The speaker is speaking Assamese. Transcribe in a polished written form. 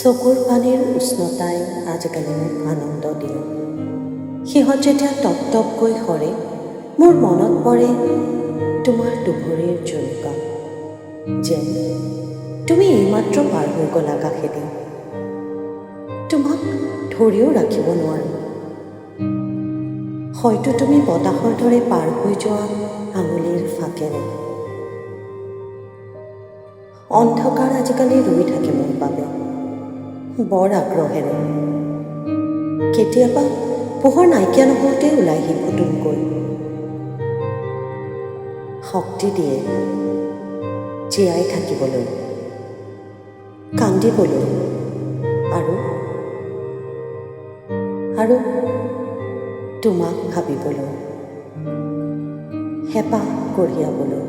চকুৰ পানীৰ উষ্ণতাই আজিকালি মোক আনন্দ দিয়ে। সিহঁত যেতিয়া টপ টপকৈ সৰে, মোৰ মনত পৰে তোমাৰ দুভৰিৰ জুনুকা, যেন তুমি এইমাত্ৰ পাৰ হৈ গ'লা কাষেদি। তোমাক ধৰিও ৰাখিব নোৱাৰো। হয়তো তুমি বতাহৰ দৰে পাৰ হৈ যোৱা আঙুলিৰ ফাকেৰে। অন্ধকাৰ আজিকালি ৰৈ থাকে মোৰ বাবে, বৰ আগ্ৰহেৰে। কেতিয়াবা পোহৰ নাইকিয়া নহওঁতে ওলাইহি ফুটুককৈ। শক্তি দিয়ে জীয়াই থাকিবলৈ, কান্দিবলৈ আৰু তোমাক ভাবিবলৈ, হেঁপাহ কঢ়িয়াবলৈ।